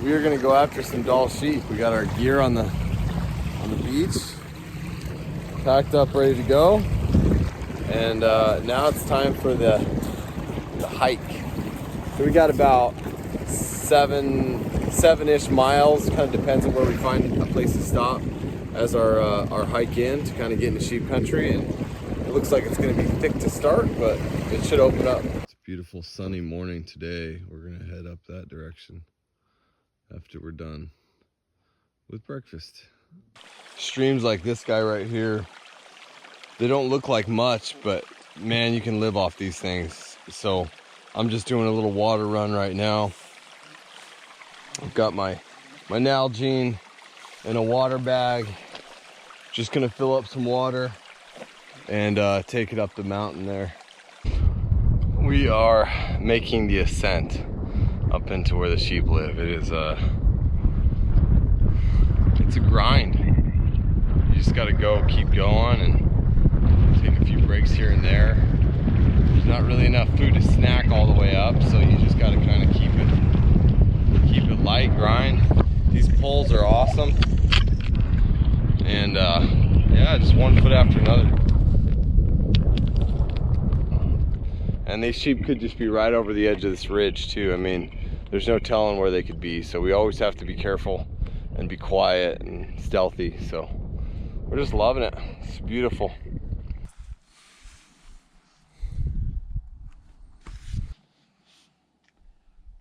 We are gonna go after some Dall sheep. We got our gear on the beach, packed up, ready to go. And now it's time for the hike. So we got about seven-ish miles. Kind of depends on where we find a place to stop as our hike in to kind of get into sheep country. And it looks like it's going to be thick to start, but it should open up. It's a beautiful sunny morning today. We're going to head up that direction after we're done with breakfast. Streams like this guy right here, they don't look like much, but man, you can live off these things. So I'm just doing a little water run right now. I've got my Nalgene in a water bag. Just gonna fill up some water and take it up the mountain there. We are making the ascent up into where the sheep live. It is it's a grind. You just gotta go, keep going, and take a few breaks here and there. There's not really enough food to snack all the way up, so you just gotta kind of keep it light, grind. These poles are awesome, and yeah, just one foot after another. And these sheep could just be right over the edge of this ridge too. I mean, there's no telling where they could be, so we always have to be careful and be quiet and stealthy. So we're just loving it. It's beautiful.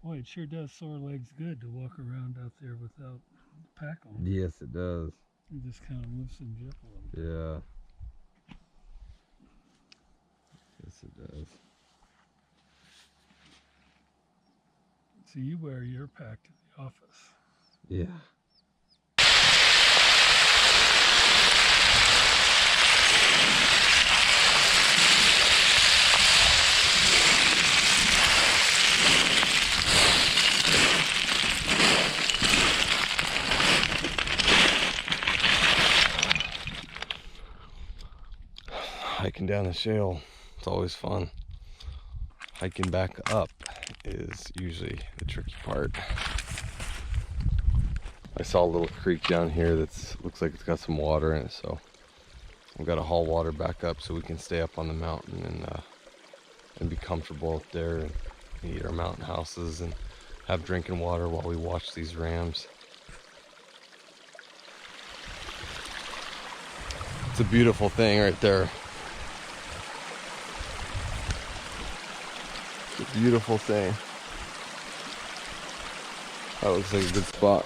Boy, it sure does sore legs good to walk around out there without the pack on. Yes, it does. It just kind of loosens you up a little. Yeah. Yes, it does. So you wear your pack to the office. Yeah. Hiking down the shale, it's always fun. Hiking back up is usually the tricky part. I saw a little creek down here that looks like it's got some water in it, so we've got to haul water back up so we can stay up on the mountain and be comfortable up there and eat our mountain houses and have drinking water while we watch these rams. It's a beautiful thing right there. It's a beautiful thing. That looks like a good spot.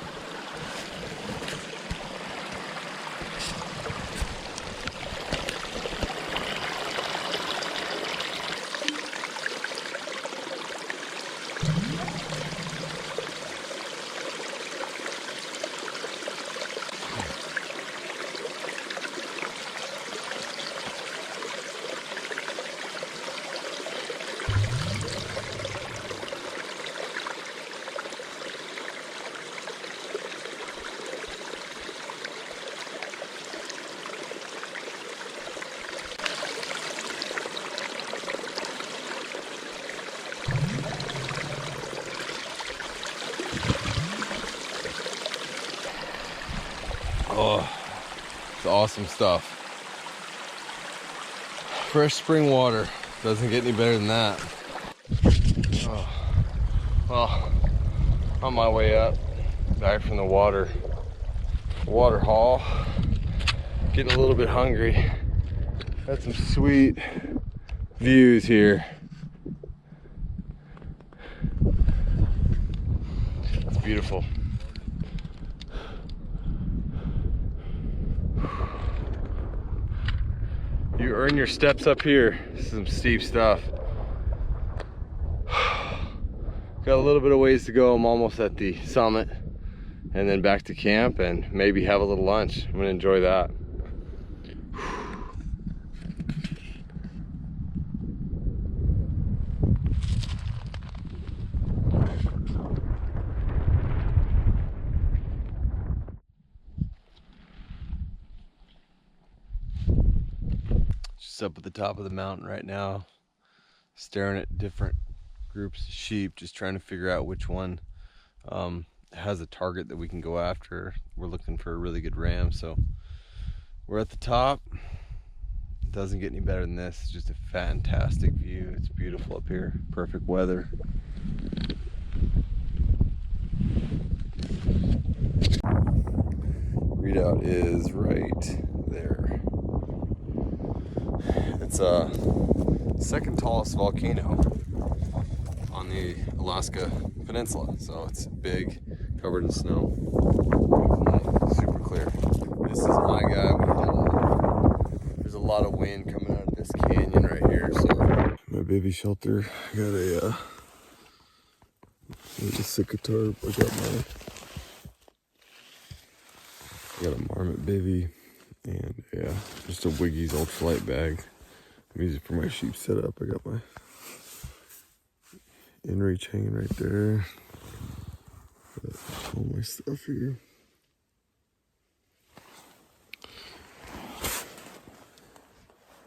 Oh, it's awesome stuff. Fresh spring water. Doesn't get any better than that. Oh, well, on my way up, back from the water haul, getting a little bit hungry. Got some sweet views here. It's beautiful. You earn your steps up here. This is some steep stuff. Got a little bit of ways to go. I'm almost at the summit, and then back to camp and maybe have a little lunch. I'm gonna enjoy that. Just up at the top of the mountain right now, staring at different groups of sheep, just trying to figure out which one has a target that we can go after. We're looking for a really good ram, so we're at the top. It doesn't get any better than this. It's just a fantastic view. It's beautiful up here. Perfect weather. Redoubt is right there. It's a second tallest volcano on the Alaska Peninsula, so it's big, covered in snow, super clear. This is my guy. There's a lot of wind coming out of this canyon right here. So my baby shelter, I got a Sitka tarp. I got a marmot baby, and yeah, just a Wiggy's ultralight bag. I'm using it for my sheep setup. I got my inReach hanging right there. Got all my stuff here.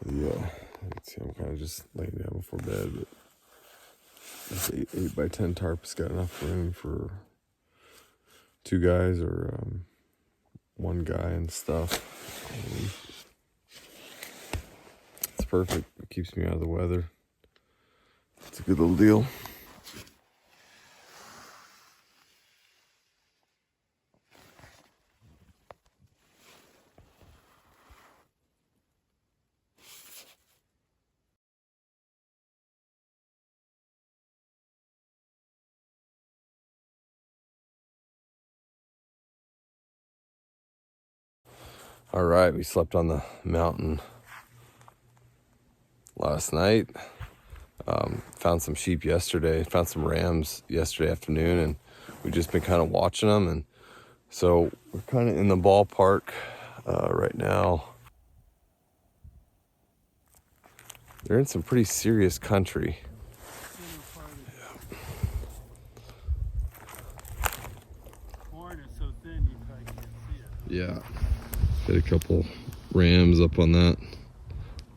Yeah, you can see I'm kind of just laying down before bed, but this 8x10 tarp's got enough room for 2 guys or 1 guy and stuff. It's perfect. It keeps me out of the weather. It's a good little deal. All right, we slept on the mountain last night. Found some sheep yesterday, found some rams yesterday afternoon, and we've just been kind of watching them. And so we're kind of in the ballpark right now. They're in some pretty serious country. Yeah, got a couple rams up on that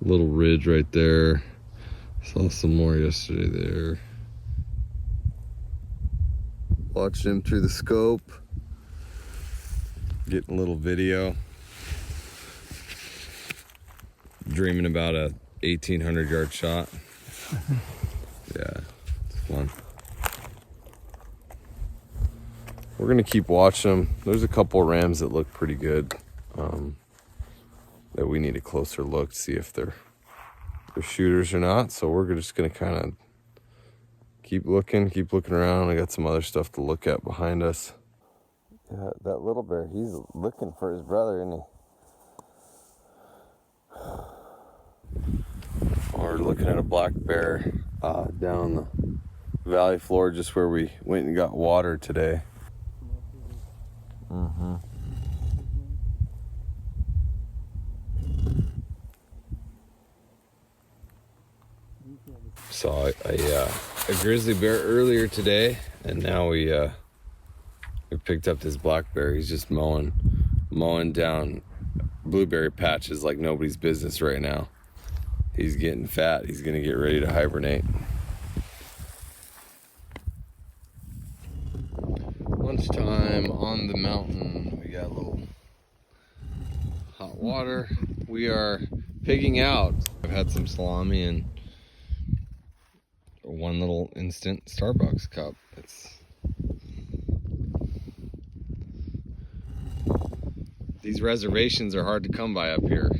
little ridge right there. Saw some more yesterday there. Watching him through the scope, getting a little video. Dreaming about a 1,800 yard shot. Yeah, it's fun. We're gonna keep watching them. There's a couple rams that look pretty good that we need a closer look to see if they're shooters or not. So we're just gonna kind of keep looking around. I got some other stuff to look at behind us. Yeah, that little bear, he's looking for his brother, isn't he? We're looking at a black bear down the valley floor, just where we went and got water today. Mm-hmm. Saw a grizzly bear earlier today, and now we picked up this black bear. He's just mowing down blueberry patches like nobody's business right now. He's getting fat. He's gonna get ready to hibernate. Lunchtime on the mountain. We got a little hot water. We are pigging out. I've had some salami and one little instant Starbucks cup. These reservations are hard to come by up here.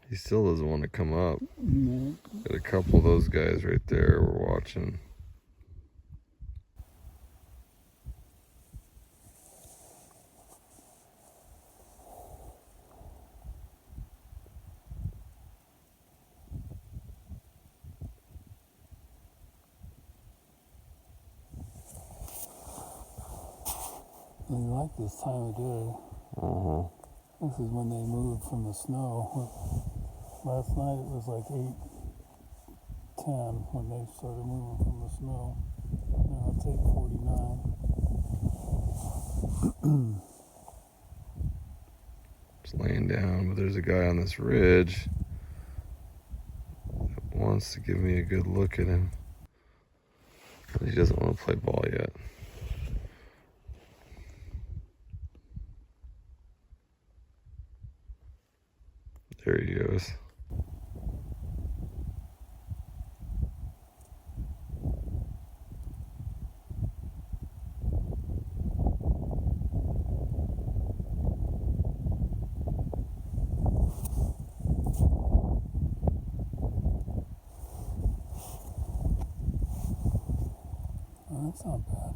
He still doesn't want to come up. No. Got a couple of those guys right there we're watching. They like this time of day. This is when they move from the snow. Last night it was like 8:10 when they started moving from the snow. Now it's 8:49. Just laying down, but there's a guy on this ridge that wants to give me a good look at him. He doesn't want to play ball yet. There he goes. Oh, that's not bad.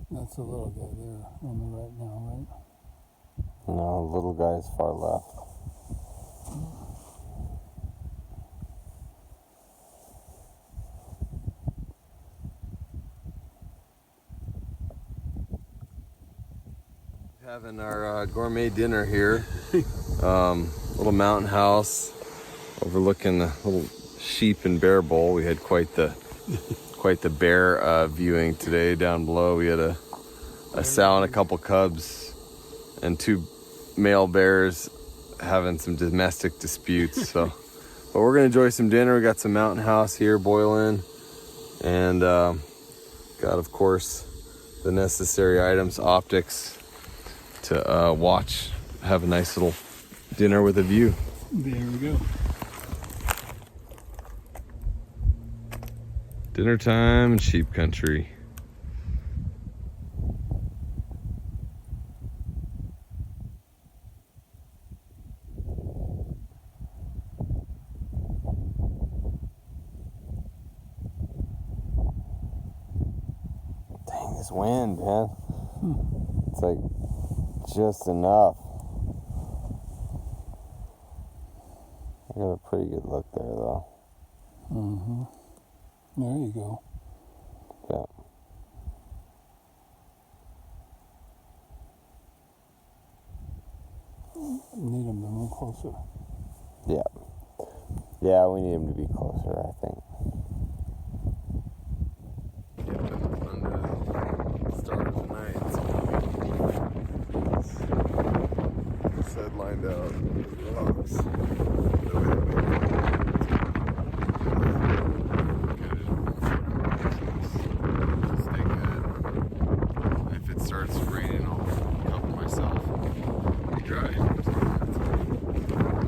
That's the little guy there on the right now, right? No, little guy's far left. Having our gourmet dinner here. Little mountain house overlooking the little sheep and bear bowl. We had quite the bear viewing today down below. We had a sow and a couple cubs and 2 male bears having some domestic disputes. So, but we're gonna enjoy some dinner. We got some mountain house here boiling, and got, of course, the necessary items, optics, to watch, have a nice little dinner with a view. There we go. Dinner time in sheep country. Dang, this wind, man. It's like just enough. I got a pretty good look there, though. Mm-hmm. There you go. Yeah. Need him to move closer. Yeah. Yeah, we need him to be closer, I think. Under the stars tonight. It's headlined out rocks. Stay good. If it starts raining, I'll cover myself. Be dry.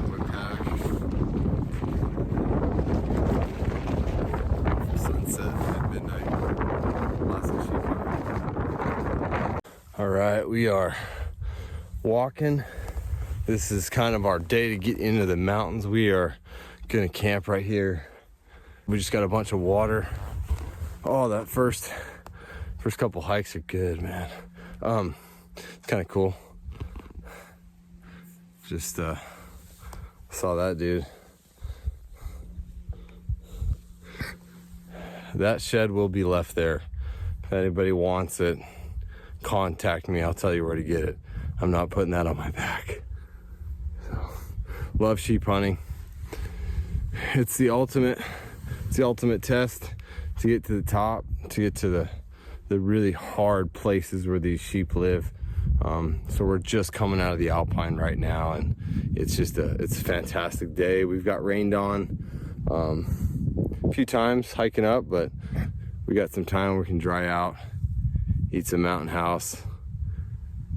My pack. Sunset at midnight. Lots of sheep. All right, we are walking. This is kind of our day to get into the mountains. We are gonna camp right here. We just got a bunch of water. Oh, that first couple hikes are good, man. It's kind of cool. Just saw that dude. That shed will be left there. If anybody wants it, contact me. I'll tell you where to get it. I'm not putting that on my back. So, love sheep hunting. It's the ultimate test to get to the top, to get to the really hard places where these sheep live. So we're just coming out of the alpine right now, and it's a fantastic day. We've got rained on a few times hiking up, but we got some time where we can dry out, eat some mountain house,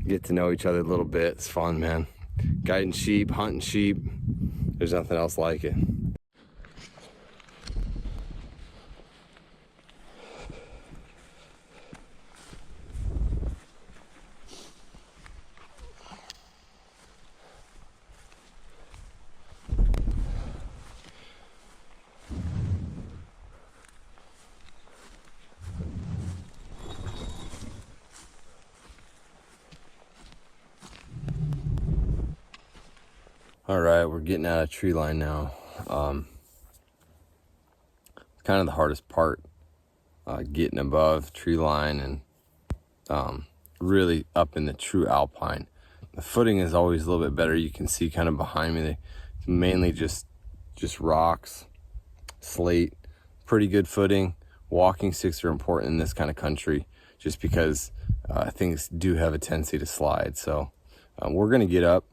get to know each other a little bit. It's fun, man. Guiding sheep, hunting sheep, there's nothing else like it. All right, we're getting out of tree line now. It's kind of the hardest part, getting above tree line and really up in the true alpine. The footing is always a little bit better. You can see kind of behind me, it's mainly just rocks, slate, pretty good footing. Walking sticks are important in this kind of country just because things do have a tendency to slide. So we're going to get up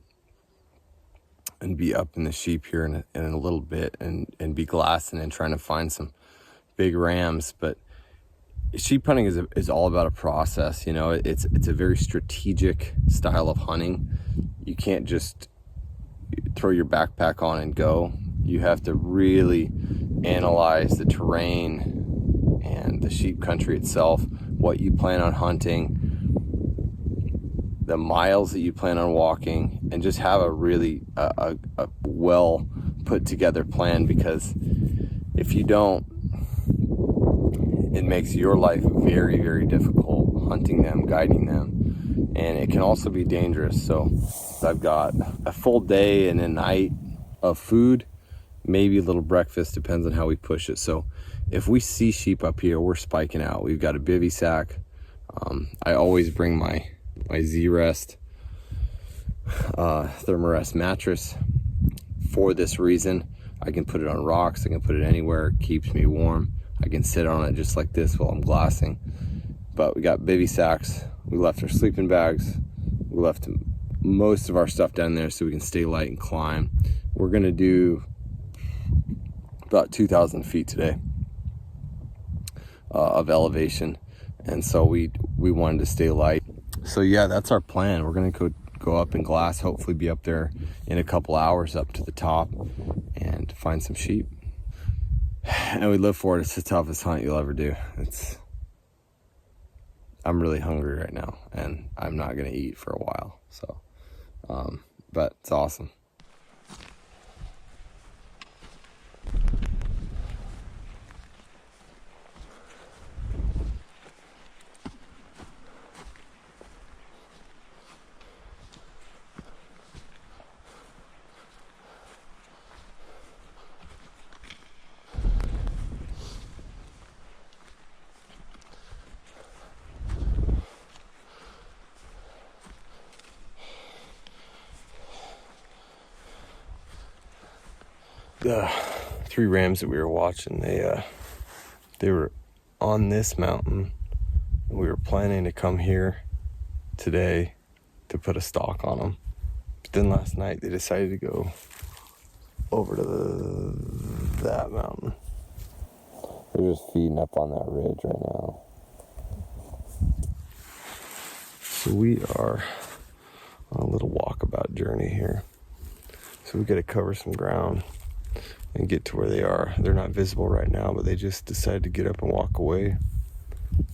and be up in the sheep here in a little bit and be glassing and trying to find some big rams. But sheep hunting is all about a process. You know, it's a very strategic style of hunting. You can't just throw your backpack on and go. You have to really analyze the terrain and the sheep country itself, what you plan on hunting, the miles that you plan on walking, and just have a really a well put together plan, because if you don't, it makes your life very, very difficult hunting them, guiding them, and it can also be dangerous. So I've got a full day and a night of food, maybe a little breakfast, depends on how we push it. So if we see sheep up here, we're spiking out. We've got a bivy sack. I always bring my Z-Rest Thermarest mattress for this reason. I can put it on rocks, I can put it anywhere, it keeps me warm. I can sit on it just like this while I'm glassing. But we got bivy sacks, we left our sleeping bags, we left most of our stuff down there so we can stay light and climb. We're gonna do about 2,000 feet today of elevation, and so we wanted to stay light. So yeah, that's our plan. We're gonna go up and glass, hopefully be up there in a couple hours up to the top and find some sheep. And we live for it. It's the toughest hunt you'll ever do. I'm really hungry right now, and I'm not gonna eat for a while. So, but it's awesome. The 3 rams that we were watching, they were on this mountain. We were planning to come here today to put a stalk on them, but then last night they decided to go over to that mountain. They're just feeding up on that ridge right now. So we are on a little walkabout journey here, so we got to cover some ground and get to where they are. They're not visible right now, but they just decided to get up and walk away.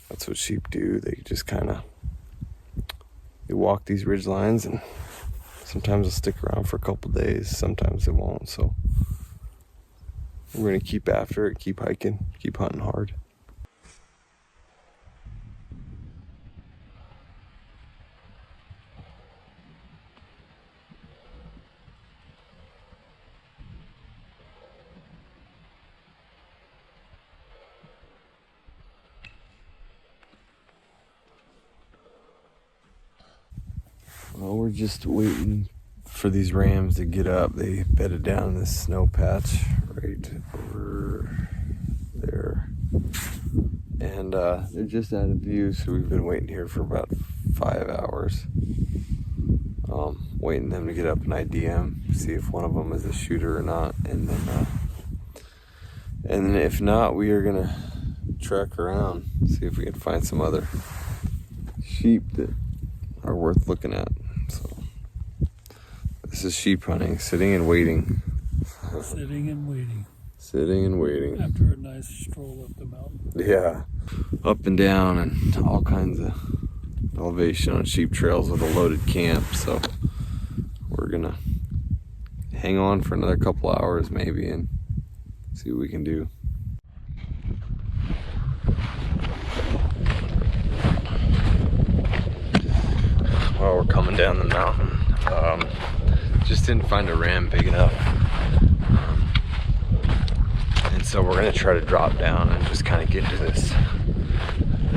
That's what sheep do. They just they walk these ridge lines, and sometimes they'll stick around for a couple days, sometimes they won't. So we're gonna keep after it, keep hiking, keep hunting hard. Well, we're just waiting for these rams to get up. They bedded down in this snow patch right over there. And they're just out of view, so we've been waiting here for about 5 hours. Waiting them to get up and ID them, see if one of them is a shooter or not. And then if not, we are gonna trek around, see if we can find some other sheep that are worth looking at. So this is sheep hunting, sitting and waiting. Sitting and waiting. Sitting and waiting. After a nice stroll up the mountain. Yeah, up and down and all kinds of elevation on sheep trails with a loaded camp. So we're gonna hang on for another couple hours maybe and see what we can do. Well, we're coming down the mountain. Just didn't find a ram big enough. And so we're gonna try to drop down and just kind of get to this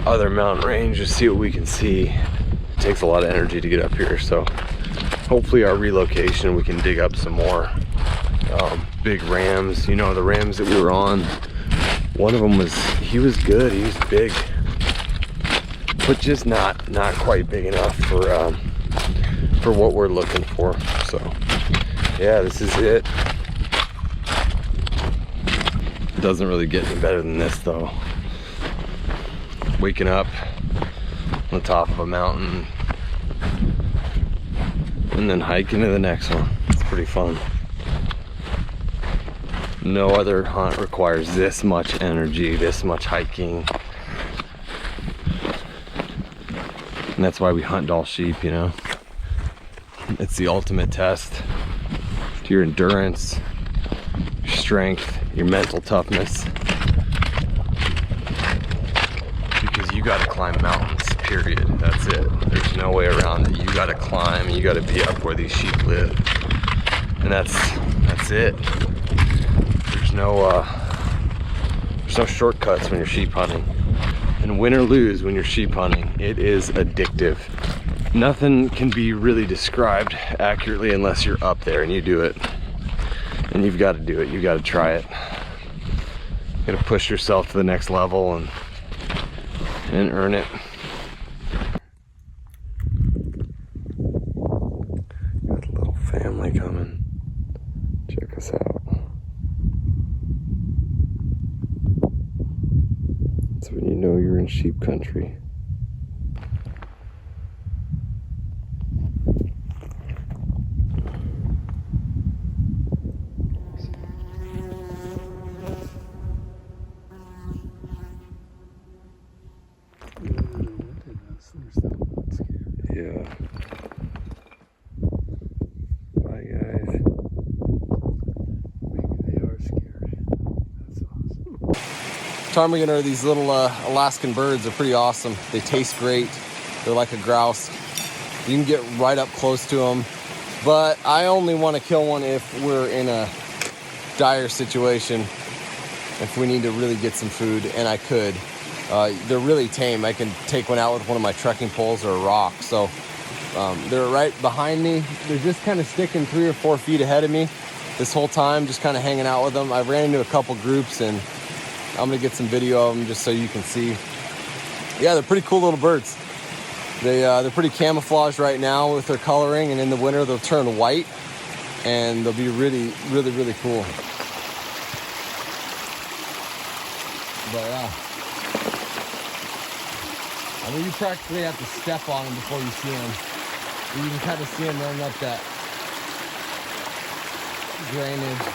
other mountain range, just see what we can see. It takes a lot of energy to get up here, so hopefully our relocation, we can dig up some more big rams. You know, the rams that we were on, one of them he was good, he was big. but just not quite big enough for what we're looking for. So yeah, this is it. It doesn't really get any better than this though. Waking up on the top of a mountain and then hiking to the next one. It's pretty fun. No other hunt requires this much energy, this much hiking. And that's why we hunt Dall sheep, you know. It's the ultimate test to your endurance, your strength, your mental toughness. Because you gotta climb mountains, period. That's it. There's no way around it. You gotta climb and you gotta be up where these sheep live. And that's it. There's no shortcuts when you're sheep hunting. And win or lose when you're sheep hunting, it is addictive. Nothing can be really described accurately unless you're up there and you do it. And you've got to do it. You've got to try it. You got to push yourself to the next level and earn it. Got a little family coming. Check us out. That's when you know you're in sheep country. Yeah. Bye guys. Maybe they are scared. That's awesome. Ptarmigan are these little Alaskan birds. They're pretty awesome. They taste great. They're like a grouse. You can get right up close to them. But I only want to kill one if we're in a dire situation. If we need to really get some food, and I could. They're really tame. I can take one out with one of my trekking poles or a rock. So they're right behind me. They're just kind of sticking 3 or 4 feet ahead of me this whole time, just kind of hanging out with them. I ran into a couple groups and I'm gonna get some video of them just so you can see. Yeah, they're pretty cool little birds. They're pretty camouflaged right now with their coloring, and in the winter they'll turn white and they'll be really, really, really cool. But yeah. I mean, you practically have to step on them before you see them. You can kind of see them running up that drainage.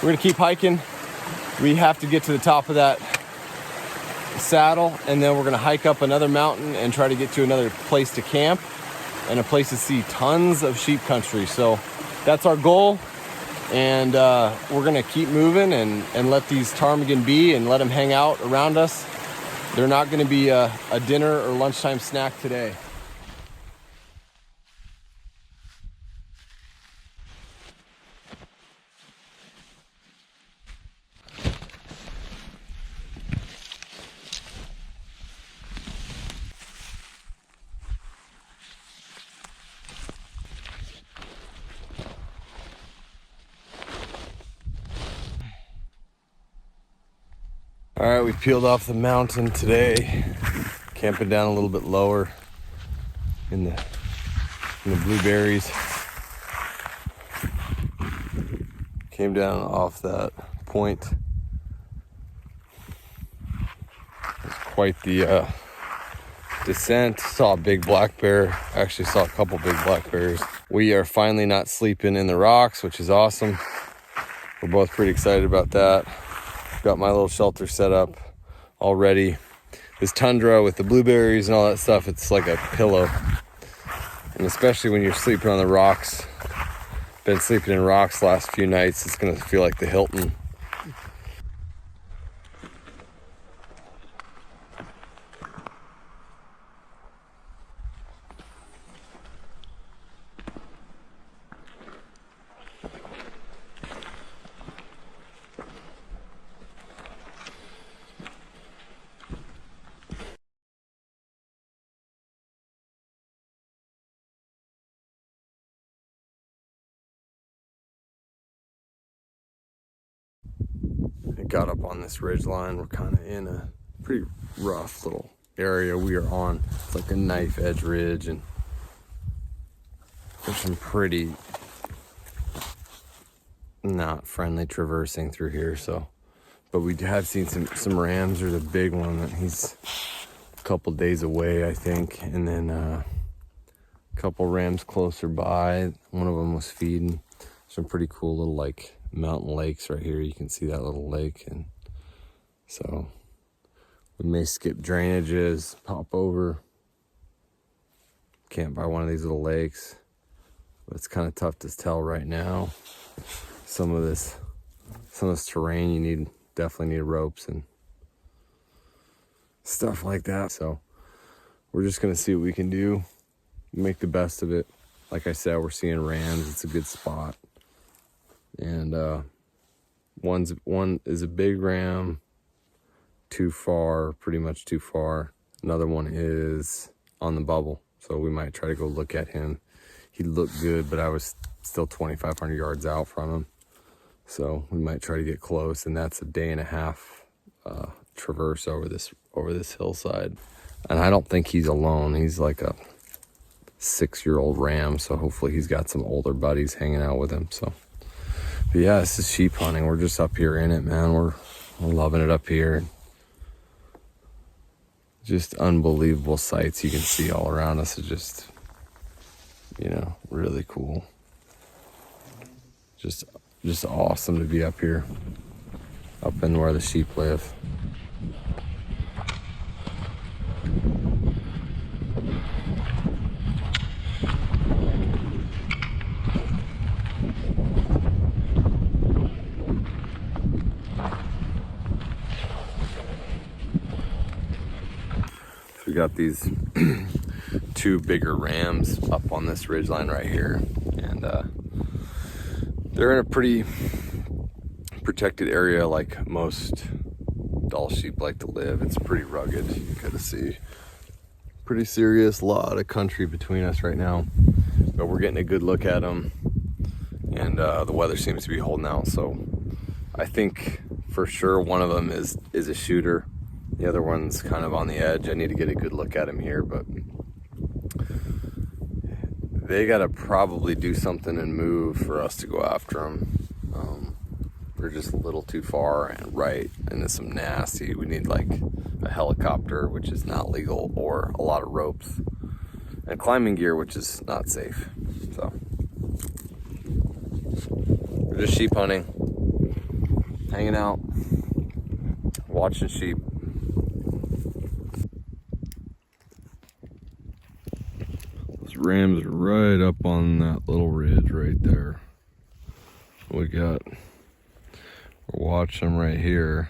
We're gonna keep hiking. We have to get to the top of that saddle, and then we're gonna hike up another mountain and try to get to another place to camp and a place to see tons of sheep country. So that's our goal. And we're gonna keep moving and let these ptarmigan be and let them hang out around us. They're not gonna be a dinner or lunchtime snack today. All right, we peeled off the mountain today, camping down a little bit lower in the blueberries. Came down off that point. It was quite the descent. Saw a big black bear. Actually saw a couple big black bears. We are finally not sleeping in the rocks, which is awesome. We're both pretty excited about that. Got my little shelter set up already. This tundra with the blueberries and all that stuff, it's like a pillow. And especially when you're sleeping on the rocks. Been sleeping in rocks the last few nights. It's gonna feel like the Hilton. Got up on this ridge line. We're kind of in a pretty rough little area we are on. It's like a knife edge ridge, and there's some pretty not friendly traversing through here. So, but we have seen some rams. There's a big one that he's a couple days away, I think, and then a couple rams closer by. One of them was feeding. Some pretty cool little like mountain lakes right here. You can see that little lake, and so we may skip drainages, pop over, camp by one of these little lakes. But it's kind of tough to tell right now. Some of this terrain, you definitely need ropes and stuff like that. So we're just gonna see what we can do, make the best of it. Like I said, we're seeing rams. It's a good spot, and one is a big ram, too far, pretty much too far. Another one is on the bubble, so we might try to go look at him. He looked good, but I was still 2,500 yards out from him. So we might try to get close, and that's a day and a half traverse over this hillside. And I don't think he's alone. He's like a 6-year-old ram, so hopefully he's got some older buddies hanging out with him. So, but yeah, this is sheep hunting. We're just up here in it, man. We're loving it up here. Just unbelievable sights you can see all around us. It's just, really cool. Just awesome to be up here, up in where the sheep live. So we got these two bigger rams up on this ridgeline right here, and they're in a pretty protected area like most Dall sheep like to live. It's pretty rugged. You can kind of see pretty serious, lot of country between us right now, but we're getting a good look at them, and the weather seems to be holding out. So I think for sure one of them is a shooter. The other one's kind of on the edge. I need to get a good look at him here, but they got to probably do something and move for us to go after them. We're just a little too far and right into some nasty. We need like a helicopter, which is not legal, or a lot of ropes and climbing gear, which is not safe. So we're just sheep hunting, hanging out, watching sheep. Those rams are right up on that little ridge right there. We're watching them right here.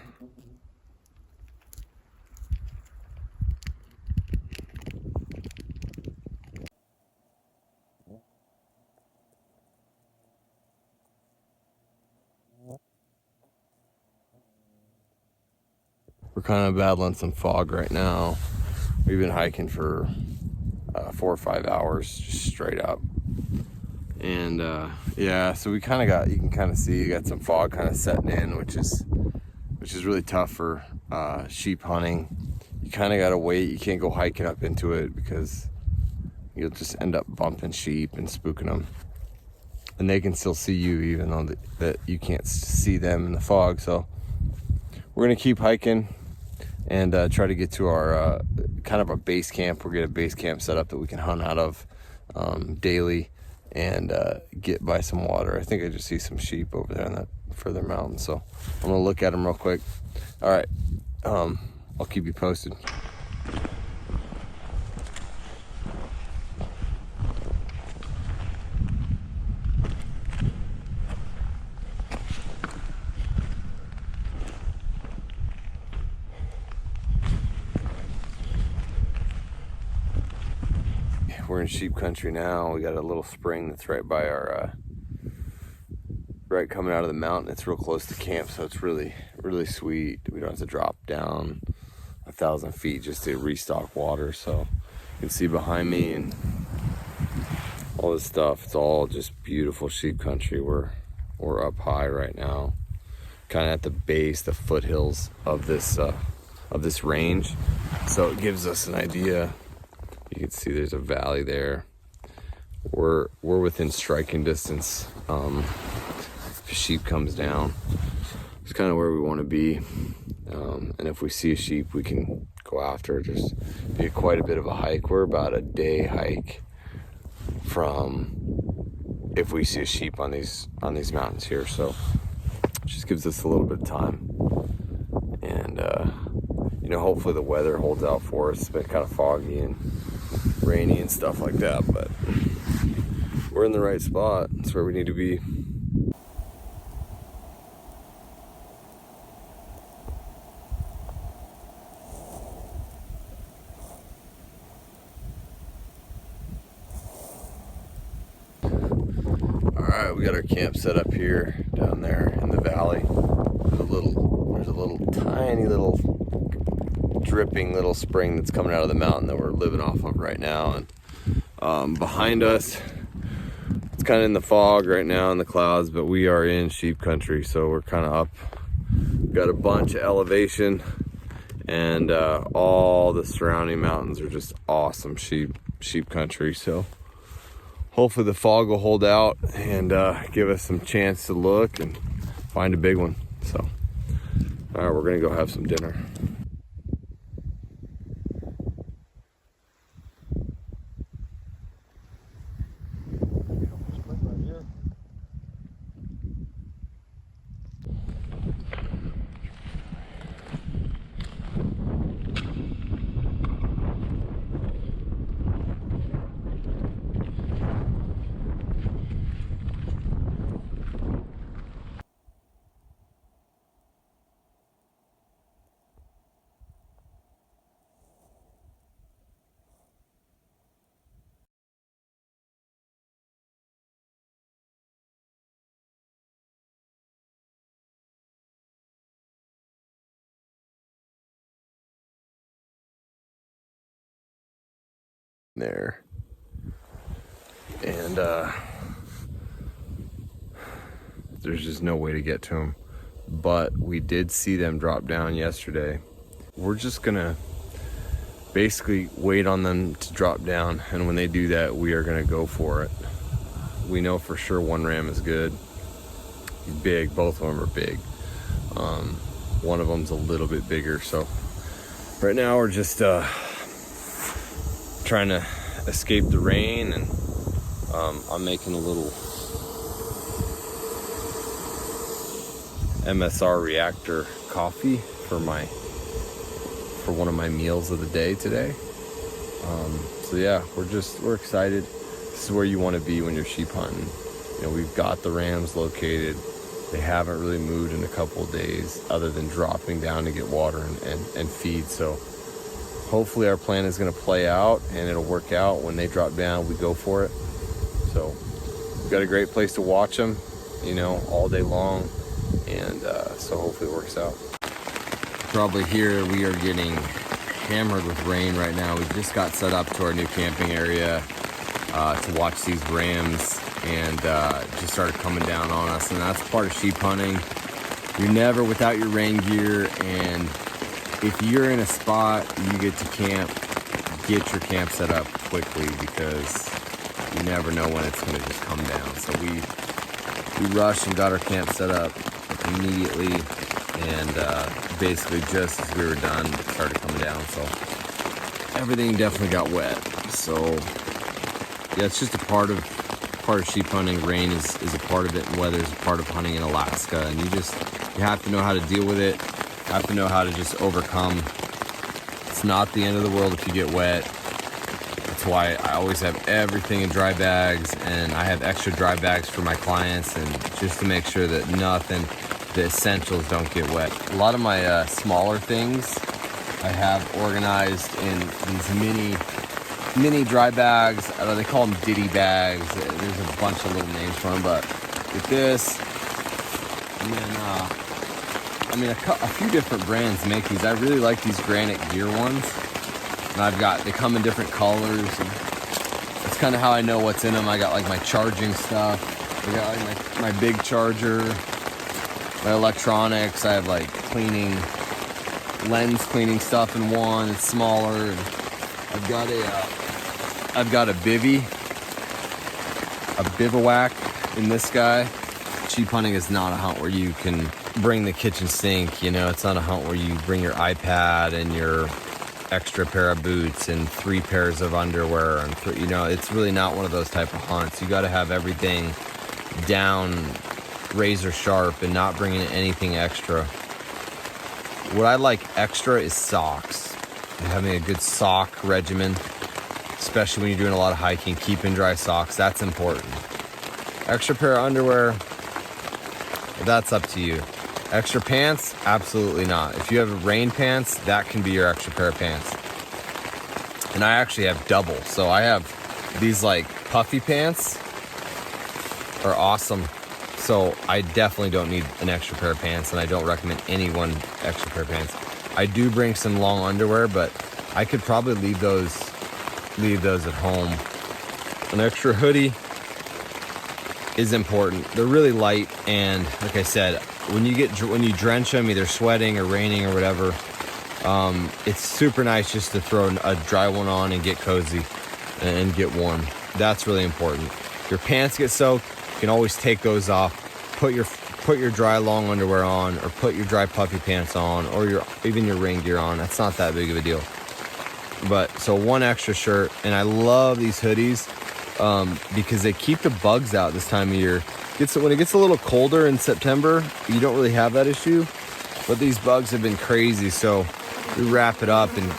We're kind of battling some fog right now. We've been hiking for 4 or 5 hours just straight up. And yeah, so we kind of got, you can kind of see, you got some fog kind of setting in, which is really tough for sheep hunting. You kind of got to wait. You can't go hiking up into it because you'll just end up bumping sheep and spooking them. And they can still see you even though that you can't see them in the fog. So we're gonna keep hiking and try to get to our kind of a base camp. We'll get a base camp set up that we can hunt out of daily and get by some water. I think I just see some sheep over there on that further mountain, so I'm gonna look at them real quick. All right, I'll keep you posted. We're in sheep country now. We got a little spring that's right by our, right coming out of the mountain. It's real close to camp, so it's really, really sweet. We don't have to drop down 1,000 feet just to restock water. So you can see behind me and all this stuff. It's all just beautiful sheep country. We're up high right now, kind of at the base, the foothills of this of this range. So it gives us an idea. You can see there's a valley there. We're within striking distance. If a sheep comes down, it's kind of where we want to be. And if we see a sheep, we can go after it. There's be quite a bit of a hike. We're about a day hike from if we see a sheep on these mountains here. So it just gives us a little bit of time. And you know, hopefully the weather holds out for us. It's been kind of foggy and rainy and stuff like that, but we're in the right spot. It's where we need to be. Alright, we got our camp set up here down there in the valley. There's a little tiny little dripping little spring that's coming out of the mountain that we're living off of right now. And behind us, it's kind of in the fog right now in the clouds, but we are in sheep country, so we're kind of up. We've got a bunch of elevation, and all the surrounding mountains are just awesome sheep country. So hopefully the fog will hold out and give us some chance to look and find a big one. So, all right, we're gonna go have some dinner. There, and there's just no way to get to them, but we did see them drop down yesterday. We're just gonna basically wait on them to drop down, and when they do that, we are gonna go for it. We know for sure one ram is good. He's big, both of them are big. One of them's a little bit bigger, so right now we're just trying to escape the rain, and I'm making a little MSR reactor coffee for one of my meals of the day today. So yeah, we're excited. This is where you want to be when you're sheep hunting. You know, we've got the rams located. They haven't really moved in a couple of days other than dropping down to get water and feed. So hopefully our plan is going to play out and it'll work out. When they drop down, we go for it. So we've got a great place to watch them, you know, all day long. And so hopefully it works out. Probably here we are getting hammered with rain right now. We just got set up to our new camping area to watch these rams, and just started coming down on us. And that's part of sheep hunting. You're never without your rain gear, and if you're in a spot, you get to camp, get your camp set up quickly, because you never know when it's going to just come down. So we rushed and got our camp set up immediately, and basically just as we were done, it started coming down. So everything definitely got wet. So yeah, it's just a part of sheep hunting. Rain is a part of it, and weather is a part of hunting in Alaska. And you have to know how to deal with it. You have to know how to just overcome. It's not the end of the world if you get wet. That's why I always have everything in dry bags, and I have extra dry bags for my clients, and just to make sure that the essentials don't get wet. A lot of my smaller things I have organized in these mini dry bags. They call them ditty bags. There's a bunch of little names for them, but with this, and then a few different brands make these. I really like these Granite Gear ones, and they come in different colors, and that's kind of how I know what's in them. I got like my charging stuff. I got like my big charger, my electronics. I have like cleaning lens cleaning stuff in one. It's smaller. And I've got a bivouac in this guy. Sheep hunting is not a hunt where you can bring the kitchen sink, you know. It's not a hunt where you bring your iPad and your extra pair of boots and 3 pairs of underwear and you know, it's really not one of those type of hunts. You got to have everything down razor sharp and not bringing anything extra. What I like extra is socks. Having a good sock regimen, especially when you're doing a lot of hiking, keeping dry socks, that's important. Extra pair of underwear, that's up to you. Extra pants, absolutely not. If you have rain pants, that can be your extra pair of pants. And I actually have double. So I have these like puffy pants are awesome. So I definitely don't need an extra pair of pants, and I don't recommend anyone extra pair of pants. I do bring some long underwear, but I could probably leave those at home. An extra hoodie is important. They're really light, and like I said, when you drench them, either sweating or raining or whatever, it's super nice just to throw a dry one on and get cozy and get warm. That's really important. If your pants get soaked, you can always take those off, put your dry long underwear on, or put your dry puffy pants on, or even your rain gear on. That's not that big of a deal. But so one extra shirt, and I love these hoodies because they keep the bugs out this time of year. When it gets a little colder in September, you don't really have that issue, but these bugs have been crazy. So we wrap it up and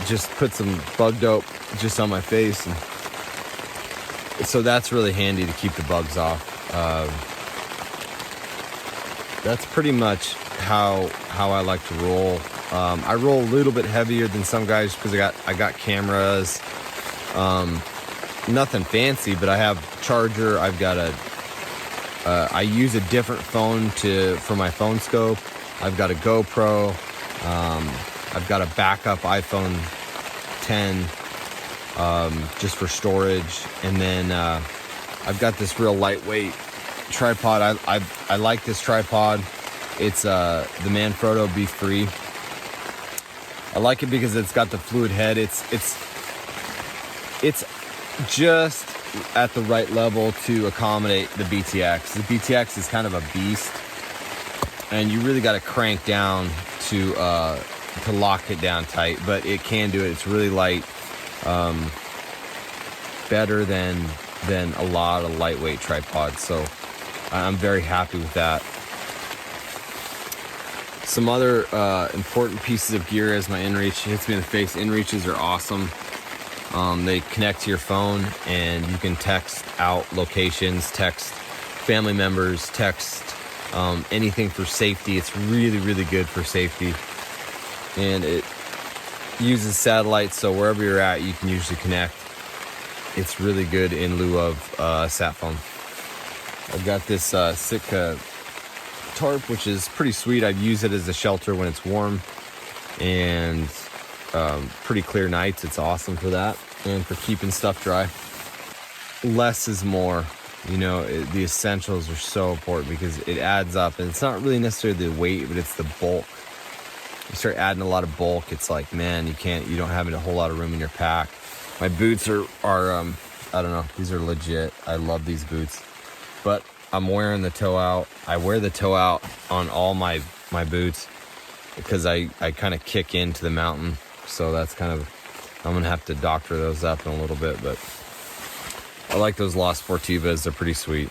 just put some bug dope just on my face, and so that's really handy to keep the bugs off. That's pretty much how I like to roll. I roll a little bit heavier than some guys because I got cameras. Nothing fancy, but I have charger. I've got I use a different phone for my phone scope. I've got a GoPro. I've got a backup iPhone 10 just for storage, and then I've got this real lightweight tripod. I like this tripod. It's the Manfrotto Be Free. I like it because it's got the fluid head. It's just at the right level to accommodate the BTX. The BTX is kind of a beast, and you really got to crank down to lock it down tight, but it can do it. It's really light, better than a lot of lightweight tripods, so I'm very happy with that. Some other important pieces of gear is my inReach. It hits me in the face. inReaches are awesome. They connect to your phone, and you can text out locations, text family members, text anything for safety. It's really, really good for safety. And it uses satellites, so wherever you're at, you can usually connect. It's really good in lieu of sat phone. I've got this Sitka tarp, which is pretty sweet. I've used it as a shelter when it's warm, and pretty clear nights. It's awesome for that, and for keeping stuff dry. Less is more. You know, the essentials are so important because it adds up, and it's not really necessarily the weight, but it's the bulk. You start adding a lot of bulk, it's like, man, you don't have a whole lot of room in your pack. My boots are I don't know, these are legit. I love these boots, but I'm wearing the toe out. I wear the toe out on all my boots because I kind of kick into the mountain. So that's I'm gonna have to doctor those up in a little bit, but I like those La Sportivas. They're pretty sweet.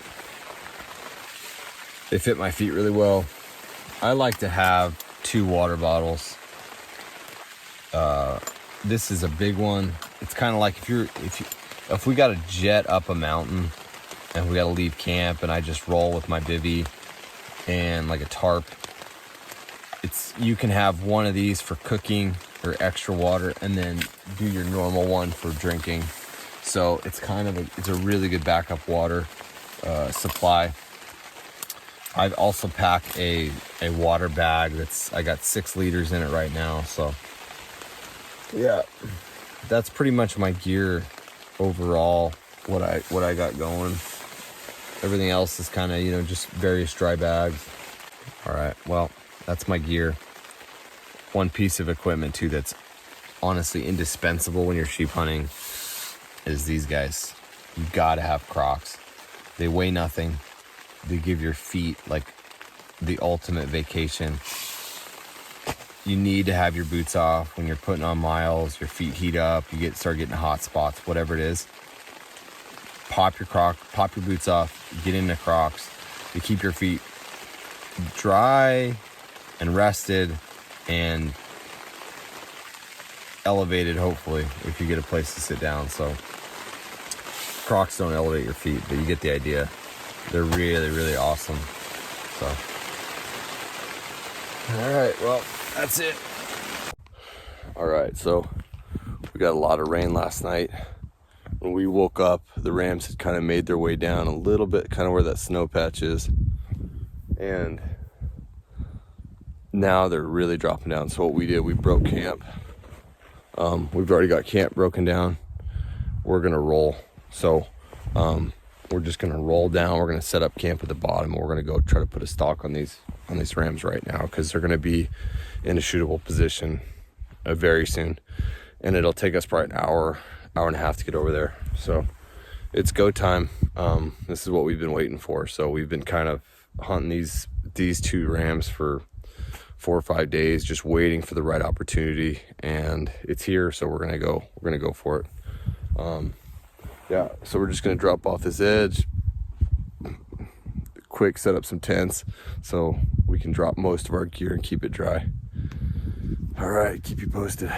They fit my feet really well. I like to have 2 water bottles. This is a big one. It's kind of like if we got to jet up a mountain and we got to leave camp, and I just roll with my bivvy and like a tarp. You can have one of these for cooking or extra water, and then do your normal one for drinking. So it's it's a really good backup water supply. I've also packed a water bag I got 6 liters in it right now. So yeah, that's pretty much my gear overall. What I got going. Everything else is kind of, just various dry bags. All right, well, that's my gear. one piece of equipment too that's honestly indispensable when you're sheep hunting is these guys. You gotta have Crocs. They weigh nothing. They give your feet like the ultimate vacation. You need to have your boots off when you're putting on miles. Your feet heat up. You start getting hot spots, whatever it is. Pop your boots off. Get into Crocs. To keep your feet dry and rested and elevated, hopefully, if you get a place to sit down. So Crocs don't elevate your feet, but you get the idea. They're really, really awesome. So, all right, well, that's it. All right, so we got a lot of rain last night. When we woke up, the rams had kind of made their way down a little bit, kind of where that snow patch is. And now they're really dropping down. So what we did, we broke camp. We've already got camp broken down. We're gonna roll. So we're just gonna roll down. We're gonna set up camp at the bottom, and we're gonna go try to put a stalk on these rams right now, because they're gonna be in a shootable position very soon. And it'll take us probably an hour and a half to get over there. So it's go time. This is what we've been waiting for. So we've been kind of hunting these two rams for 4 or 5 days, just waiting for the right opportunity, and it's here. So we're gonna go for it. Yeah, so we're just gonna drop off this edge, quick set up some tents so we can drop most of our gear and keep it dry. All right, keep you posted.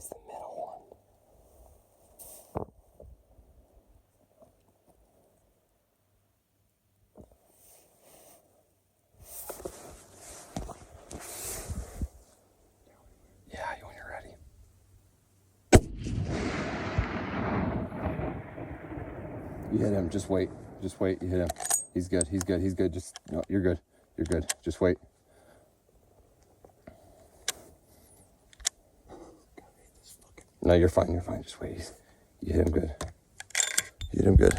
He's the middle one. Yeah, when you're ready. You hit him. Just wait. Just wait. You hit him. He's good. He's good. He's good. Just, no, you're good. You're good. Just wait. No, you're fine. You're fine. Just wait. You hit him good. You hit him good.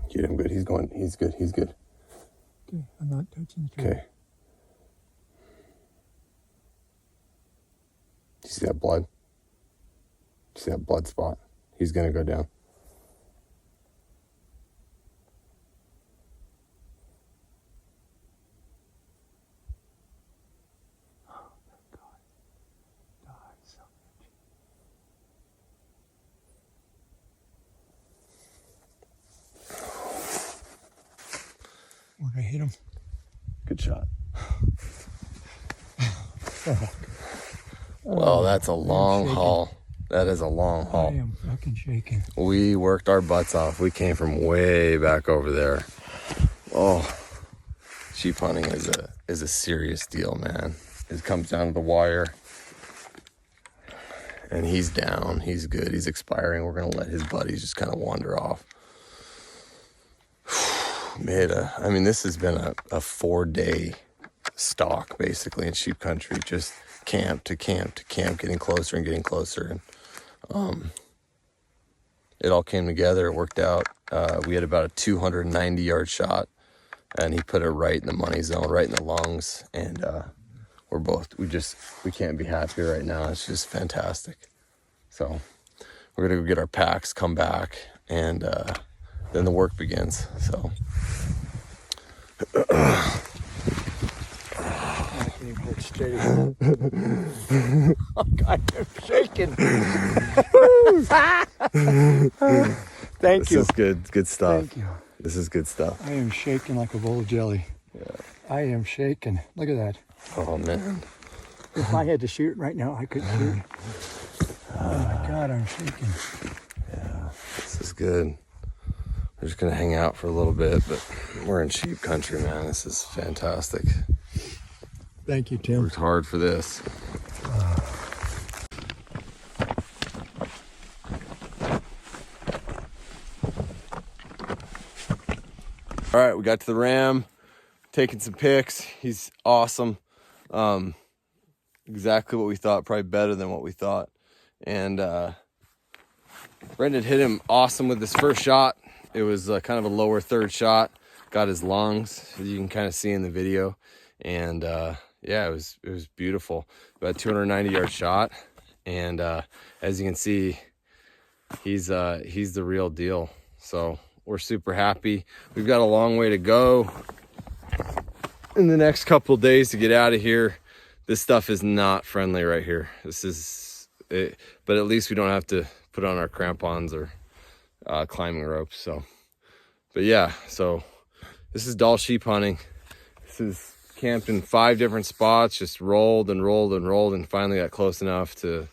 You hit him good. He's going. He's good. He's good. Okay, I'm not touching the tree. Okay. You see that blood? You see that blood spot? He's gonna go down. Oh, thank God. Die, son of a G. Where'd I hit him? Good shot. Well, that's a long haul. That is a long haul. I am fucking shaking. We worked our butts off. We came from way back over there. Oh, sheep hunting is a serious deal, man. It comes down to the wire. And he's down. He's good. He's expiring. We're going to let his buddies just kind of wander off. I mean, this has been a 4-day stalk, basically, in sheep country. Just camp to camp to camp, getting closer and getting closer. And it all came together. It worked out. We had about a 290-yard shot, and he put it right in the money zone, right in the lungs. And we can't be happier right now. It's just fantastic. So we're gonna go get our packs, come back, and then the work begins. So I can't even hold straight again. I am shaking. Thank you. This is good stuff. Thank you. This is good stuff. I am shaking like a bowl of jelly. Yeah. I am shaking. Look at that. Oh man. If I had to shoot right now, I couldn't shoot. Oh my God, I'm shaking. Yeah, this is good. We're just gonna hang out for a little bit, but we're in sheep country, man. This is fantastic. Thank you, Tim. Worked hard for this. All right, we got to the ram, taking some pics. He's awesome. Exactly what we thought, probably better than what we thought. And Brendan hit him awesome with his first shot. It was kind of a lower third shot. Got his lungs, as you can kind of see in the video. And yeah, it was beautiful. About 290-yard shot. And as you can see, he's the real deal. So we're super happy. We've got a long way to go in the next couple of days to get out of here. This stuff is not friendly right here. This is it, but at least we don't have to put on our crampons or climbing ropes. So, but yeah, so this is Dall sheep hunting. This is camped in 5 different spots, just rolled and rolled and rolled, and finally got close enough to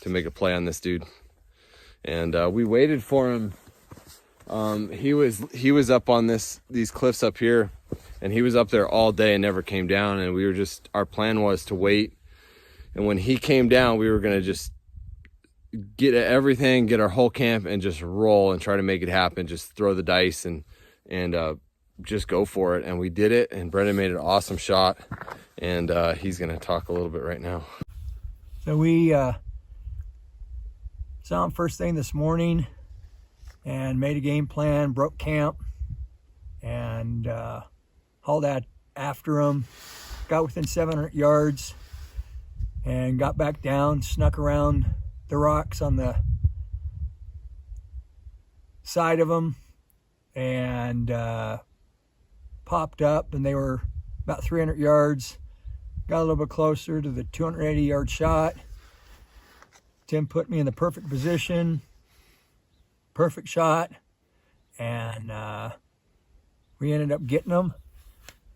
make a play on this dude. And we waited for him. He was up on these cliffs up here, and he was up there all day and never came down. And our plan was to wait. And when he came down, we were gonna just get everything, get our whole camp, and just roll and try to make it happen. Just throw the dice and just go for it. And we did it. And Brendan made an awesome shot. And he's gonna talk a little bit right now. So we saw him first thing this morning and made a game plan, broke camp, and hauled out after him, got within 700 yards, and got back down, snuck around the rocks on the side of them, and popped up, and they were about 300 yards. Got a little bit closer to the 280-yard shot. Tim put me in the perfect position, perfect shot, and we ended up getting them.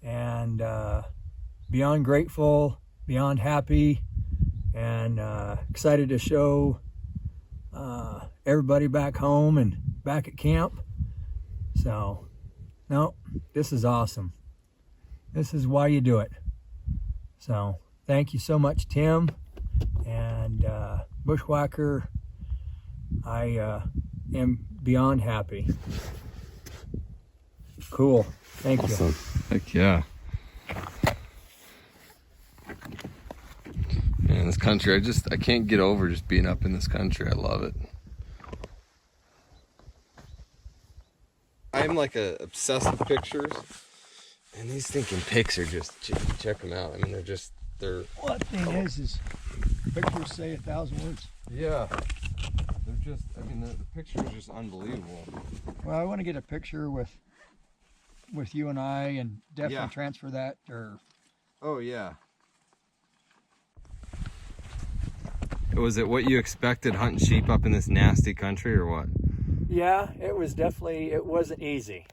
And beyond grateful, beyond happy, and excited to show everybody back home and back at camp. So, no, this is awesome. This is why you do it. So, thank you so much, Tim. And Bushwhacker, I am beyond happy. Cool. Thank Awesome. you. Heck yeah. Man, this country, I can't get over just being up in this country. I love it. I'm like obsessed with pictures, and these stinking pics are just, check them out. I mean, they're Well, the thing is pictures say 1,000 words. yeah, they're just, I mean, the picture is just unbelievable. Well, I want to get a picture with you and I, and definitely transfer that, or Oh yeah. Was it what you expected hunting sheep up in this nasty country, or what? yeah, it was definitely, it wasn't easy.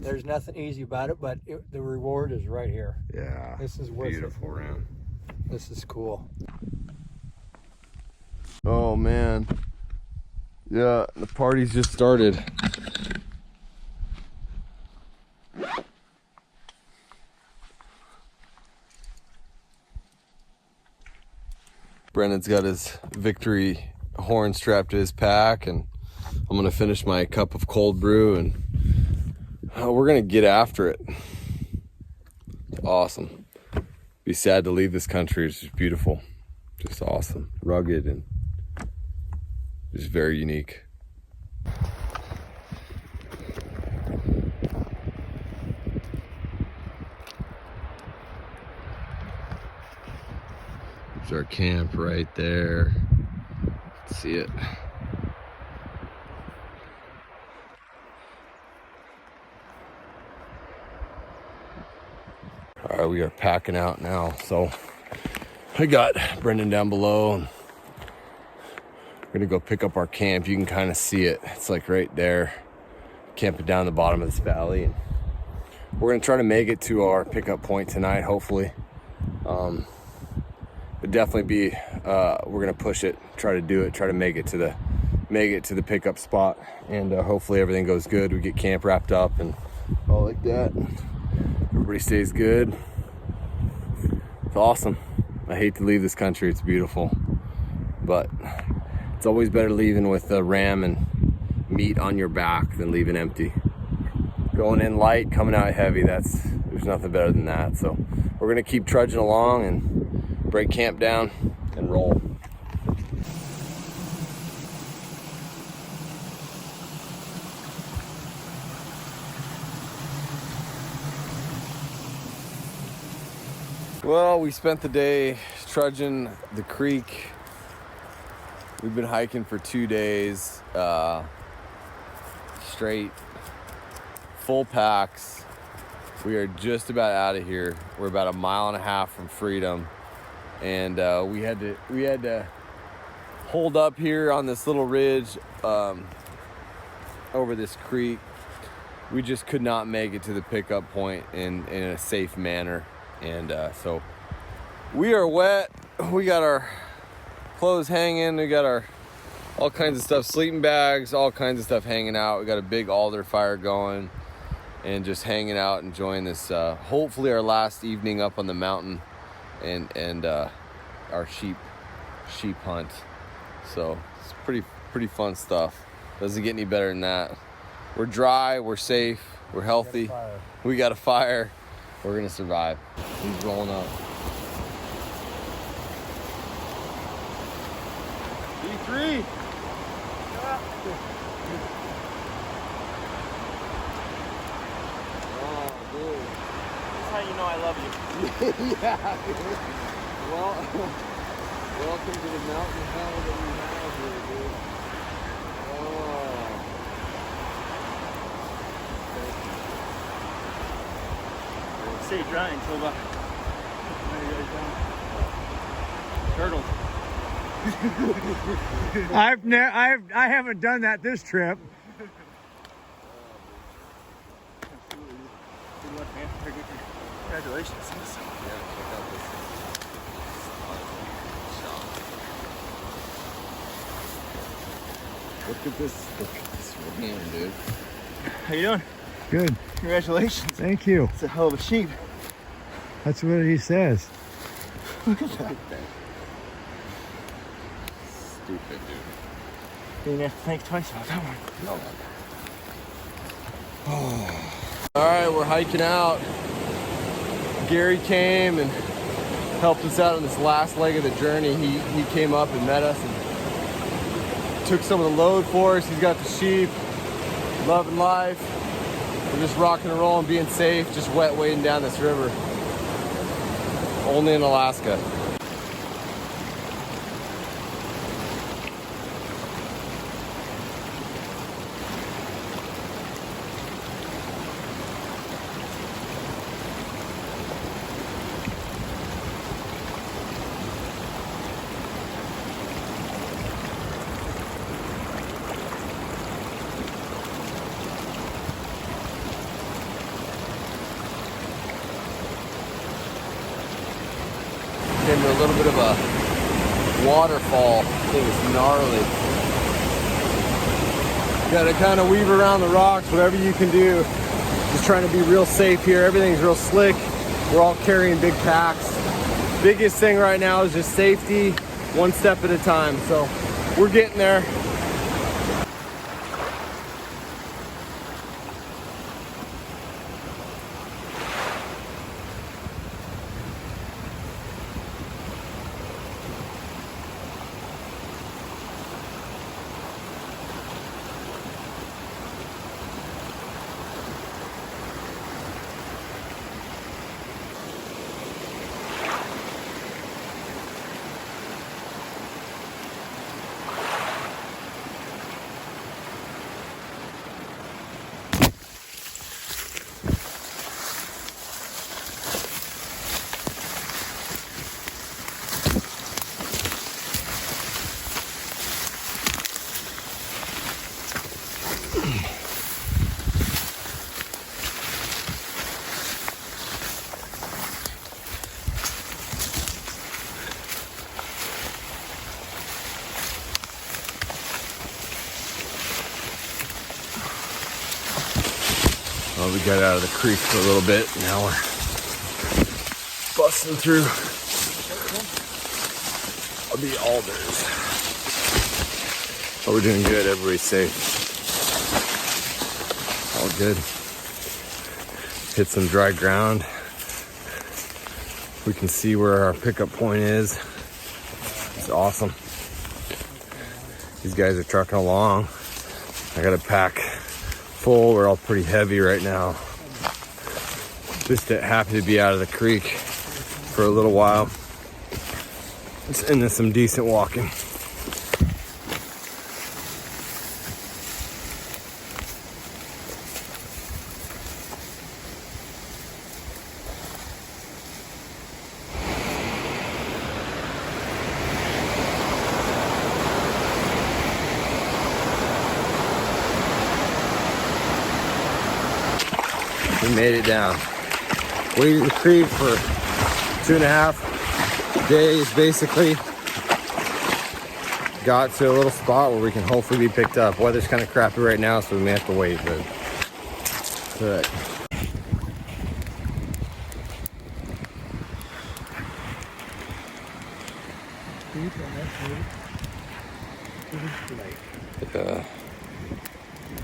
There's nothing easy about it, but the reward is right here. Yeah. This is worth beautiful it. ram. This is cool. Oh man. Yeah, the party's just started. Brennan's got his victory horn strapped to his pack, and I'm gonna finish my cup of cold brew, and we're gonna get after it. It's awesome. Be sad to leave this country. It's just beautiful, just awesome, rugged, and just very unique. There's our camp right there. See it. All right, we are packing out now. So I got Brendan down below, and we're gonna go pick up our camp. You can kind of see it. It's like right there, camping down the bottom of this valley. And we're gonna try to make it to our pickup point tonight, hopefully. But definitely be, we're gonna push it, try to do it, try to make it to the pickup spot, and hopefully everything goes good. We get camp wrapped up and all like that. Everybody stays good. It's awesome. I hate to leave this country. It's beautiful, but it's always better leaving with a ram and meat on your back than leaving empty. Going in light, coming out heavy. There's nothing better than that. So we're gonna keep trudging along and break camp down and roll. Well, we spent the day trudging the creek. We've been hiking for 2 days, straight, full packs. We are just about out of here. We're about 1.5 miles from freedom, and we had to hold up here on this little ridge over this creek. We just could not make it to the pickup point in a safe manner. And so we are wet. We got our clothes hanging. We got our all kinds of stuff, sleeping bags, all kinds of stuff hanging out. We got a big alder fire going and just hanging out, enjoying this, hopefully our last evening up on the mountain and our sheep hunt. So it's pretty fun stuff. Doesn't get any better than that. We're dry, we're safe, we're healthy. We got a fire. We're gonna survive. He's rolling up. D3. Oh, dude. That's how you know I love you. Yeah, dude. Well, welcome to the mountain hell that we have here, dude. Oh. Stay dry until about turtles. I haven't done that this trip. Absolutely. Good luck, man. Congratulations. Yeah, check out this. Look at this ram, dude. How you doing? Good. Congratulations. Thank you. It's a hell of a sheep. That's what he says. Look at that. Stupid, dude. You didn't have to think twice about that one. No. Oh. All right, we're hiking out. Gary came and helped us out on this last leg of the journey. He came up and met us and took some of the load for us. He's got the sheep, loving life. We're just rocking and rolling, being safe, just wet wading down this river. Only in Alaska. Came to a little bit of a waterfall. Thing is gnarly. Gotta kind of weave around the rocks, whatever you can do. Just trying to be real safe here. Everything's real slick. We're all carrying big packs. Biggest thing right now is just safety, one step at a time. So we're getting there. Well, we got out of the creek for a little bit. Now we're busting through the alders. Oh, we're doing good. Everybody's safe. All good. Hit some dry ground. We can see where our pickup point is. It's awesome. These guys are trucking along. I got a pack full. We're all pretty heavy right now. Just happy to be out of the creek for a little while. It's into some decent walking. We made it down. Waded the creek for 2.5 days, basically. Got to a little spot where we can hopefully be picked up. Weather's kind of crappy right now, so we may have to wait, but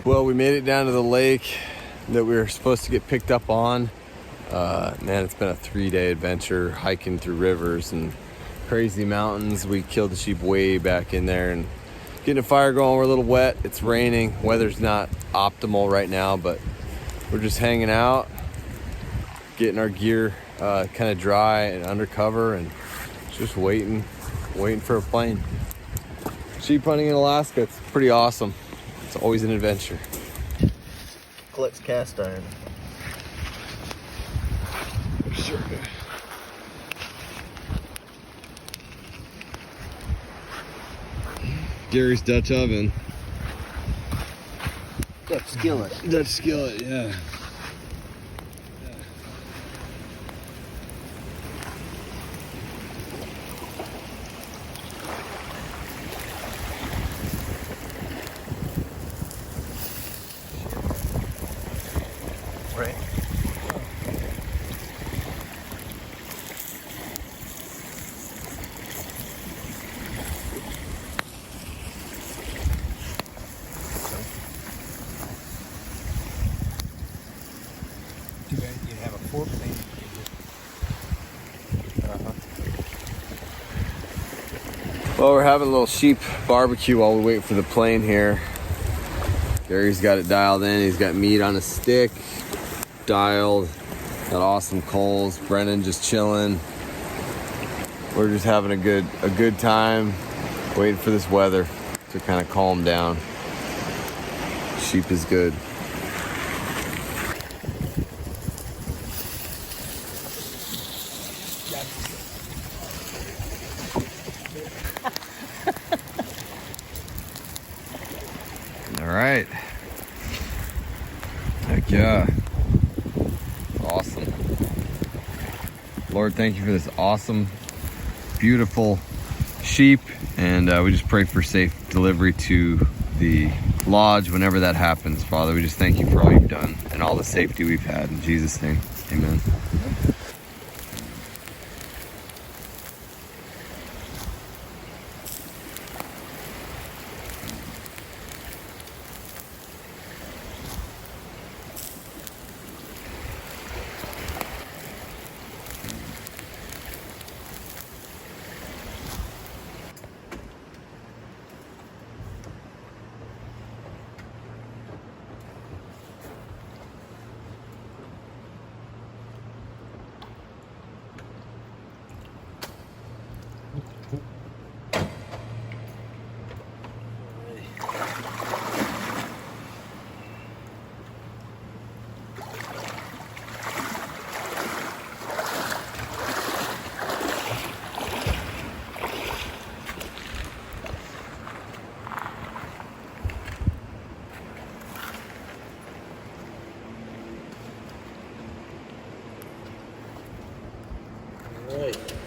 well, we made it down to the lake that we were supposed to get picked up on. Man, it's been a 3-day adventure, hiking through rivers and crazy mountains. We killed the sheep way back in there and getting a fire going. We're a little wet. It's raining. Weather's not optimal right now, but we're just hanging out, getting our gear kind of dry and under cover, and just waiting for a plane. Sheep hunting in Alaska, it's pretty awesome. It's always an adventure. Collects cast iron. Sure. Gary's Dutch oven. Dutch skillet. Dutch skillet, yeah. Right. Too bad you have a fork thing. Well, we're having a little sheep barbecue while we wait for the plane here. Gary's got it dialed in. He's got meat on a stick, dialed, got awesome coals. Brennan just chilling. We're just having a good time, waiting for this weather to kind of calm down. Sheep is good. All right. Heck yeah. Awesome. Lord, thank you for this awesome beautiful sheep, and we just pray for safe delivery to the lodge whenever that happens. Father, we just thank you for all you've done and all the safety we've had. In Jesus' name, amen. Right.